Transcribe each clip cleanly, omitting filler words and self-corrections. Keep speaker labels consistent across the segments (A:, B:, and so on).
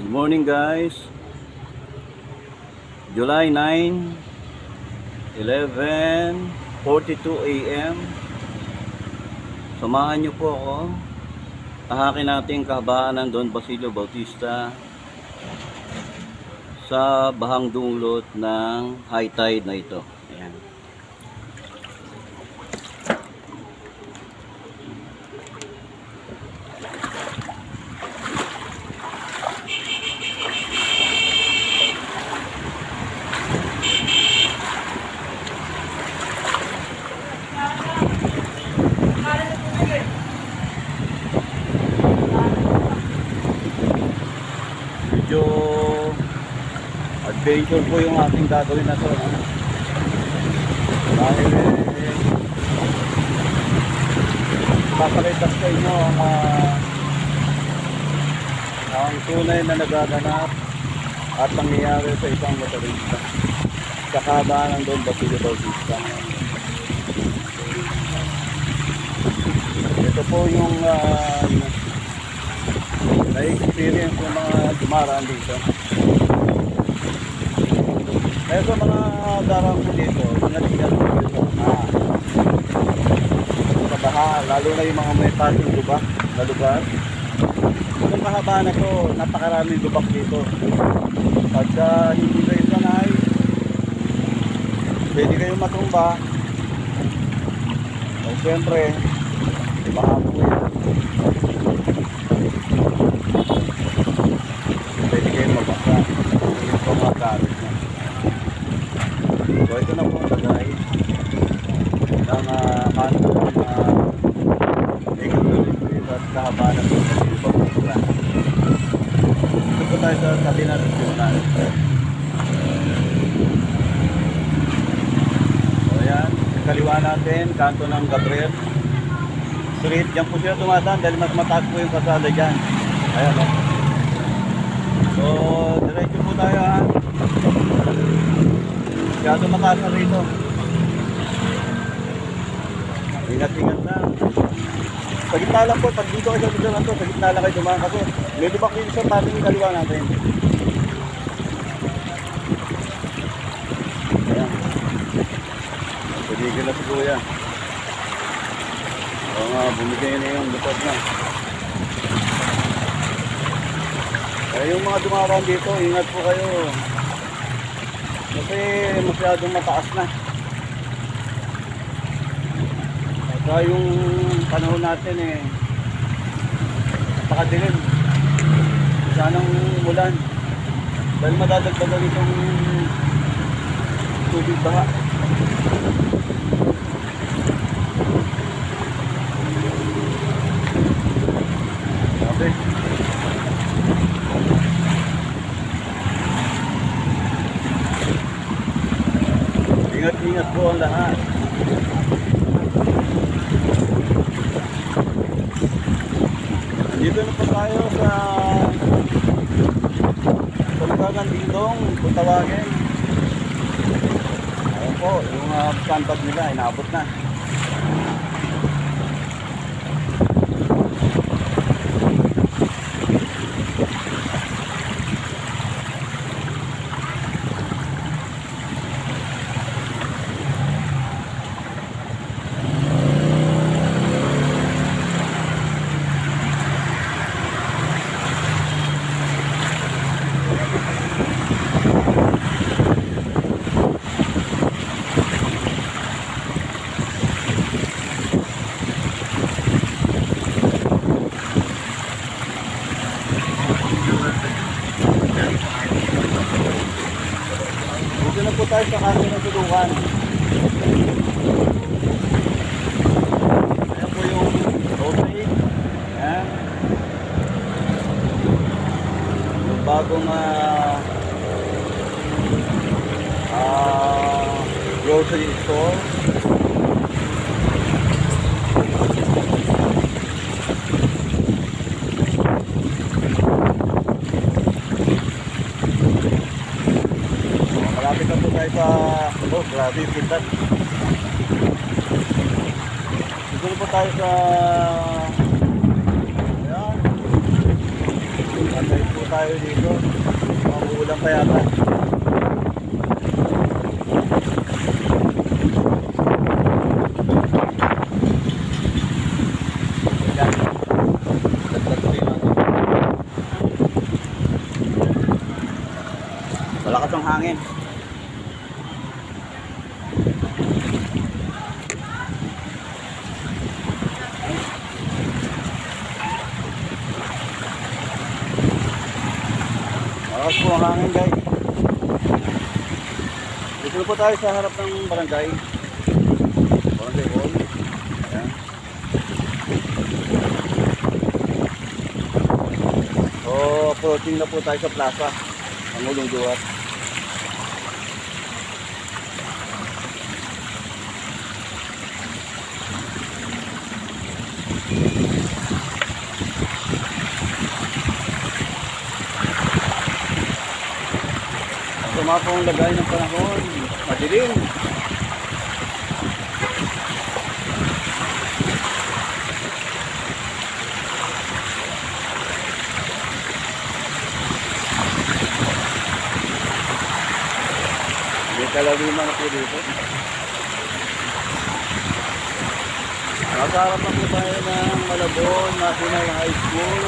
A: Good morning guys. July 9, 11:42 AM. Samahan niyo po ako. Tahakin natin kahabaan ng Don Basilio Bautista sa bahang dulot ng high tide na ito. Ayan. Medyo adventure po yung ating gagawin na to, no? Dahil papakita sa inyo ang tunay na nagaganap at nangyayari sa isang motorista sa kahabaan ng Don Basilio Bautista. Ito po yung na-experience ng mga dumaraan dito. Kaya sa mga darang po dito, ingat-ingat po dito sa baha, lalo na yung mga may parking lubak na lugar. Itong kahaba na to, napakaraming lubak dito. Pagka hindi kayo sanay, pwede kayong matumba. O siyempre, baha po yan. Pwede kayo mabasa. Ito mga gamit na. So ito na po ang tagay ng kanto ng Eagle Street at kahaba na po sa Bautista. Ito po tayo sa tabi na regional. So ayan, kaliwa natin, kanto ng Gabriel Street. Diyan po siya dumadaan dahil mas mataas po yung kasada dyan. Ayan o. So, diretso po tayo ha. Masyado mataas na rito. Ingat-ingat na. Sa gitna lang po, pag dito kayo sa lugar na to, sa gitna lang kayo dumaan kasi may lubak din sa tabi yung kaliwa natin. Ayan. Pagigil na si Kuya. Oo nga, bumigay na yung lupad na. Kaya yung mga dumaraan dito, ingat po kayo. Kasi masyadong mataas na. Kaya yung panahon natin napakadilim. Sanang umulan. Dahil madadagdagan itong tubig baha. Okay. Ingat-ingat po ang lahat. Dito na po tayo sa Pagkagan Dingdong, Butawagin. Ayun po, yung sandbag nila, inaabot na. Dito na po tayo sa kanto ng Tulukan. Ayan po yung roadway. Ayan. Yung bagong grocery store. Malapit na po tayo sa grabe yung pintat. Dito na po tayo sa ayan. Patay po tayo dito. Maguulan pa yata. Yan. Dagdag ko yun natin. Malakas ang hangin. Malakas po ang hangin, guys. Dito po tayo sa harap ng barangay. Barangay hall. Ayan. So, approaching na po tayo sa plaza. Ang Ulong Duhat. Suma po ang lagay ng panahon. Madilim. May kalaliman na po dito. Nasa harap na po tayo ng Malabon National High School.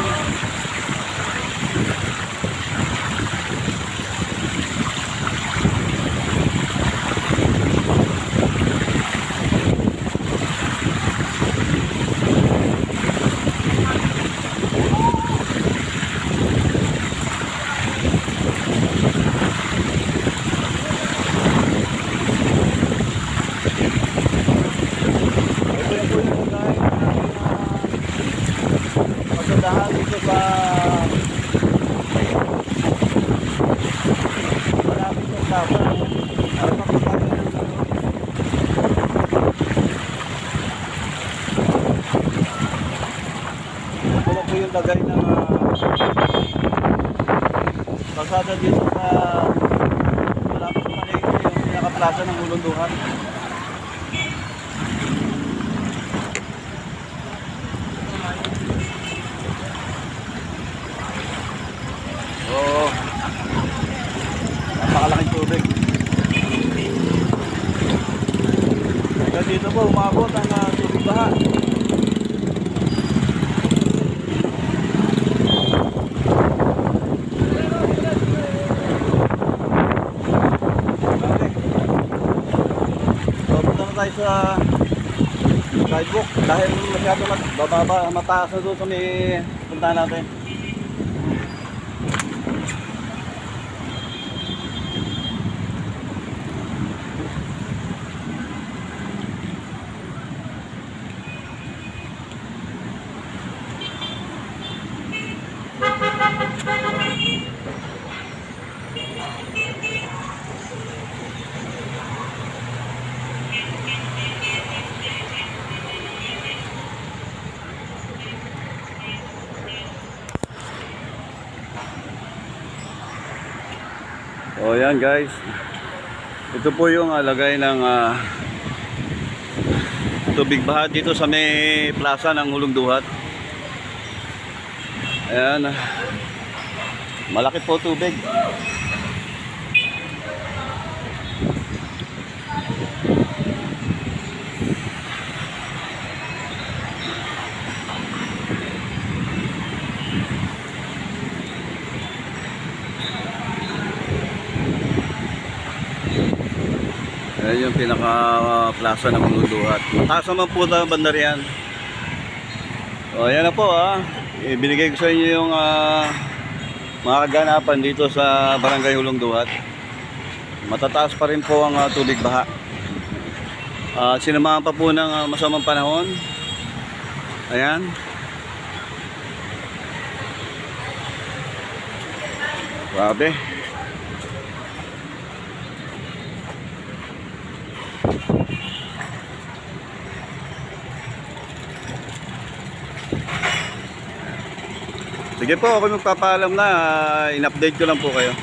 A: Pasundahan dito sa malapit sa Sapa. Harap ako tayo ng ito na po yung lagay ng kalsada dito sa malapit sa Palengke, yung pinaka-plaza ng Ulong Duhat. Oo. Napakalaking tubig. Kaya dito po umabot ang tubig baha. So punta na tayo sa sidewalk dahil masyado mataas na doon sa may punta natin. O yan guys, ito po yung lagay ng tubig baha dito sa may plaza ng Ulong Duhat. Ayan, malaki po tubig. Ayan yung pinaka-plaza ng Ulong Duhat. Mataas naman po ang banda riyan. O ayan na po ibinigay ko sa inyo yung mga kaganapan dito sa Barangay Ulong Duhat. Matataas pa rin po ang tubig baha. Sinamahan pa po ng masamang panahon. Ayan. Grabe. Sige po, ako magpapaalam na. In-update ko lang po kayo.